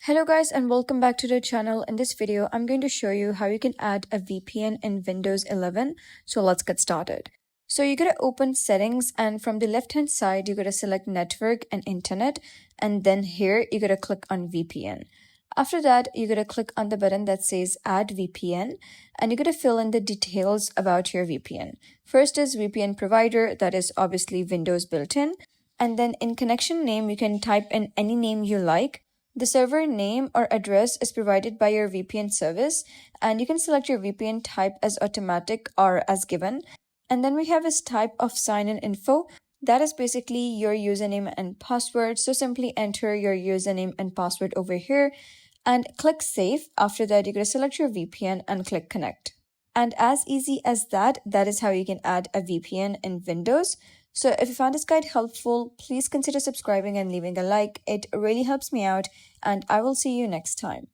Hello guys and welcome back to the channel. In this video, I'm going to show you how you can add a VPN in Windows 11. So let's get started. So you're going to open settings and from the left hand side, you're going to select network and internet. And then here, you're going to click on VPN. After that, you're going to click on the button that says add VPN and you're going to fill in the details about your VPN. First is VPN provider, that is obviously Windows built in. And then in connection name, you can type in any name you like. The server name or address is provided by your VPN service, and you can select your VPN type as automatic or as given. And then we have this type of sign-in info. That is basically your username and password. So simply enter your username and password over here and click save. After that, you're going to select your VPN and click connect. And as easy as that, that is how you can add a VPN in Windows. So if you found this guide helpful, please consider subscribing and leaving a like. It really helps me out, and I will see you next time.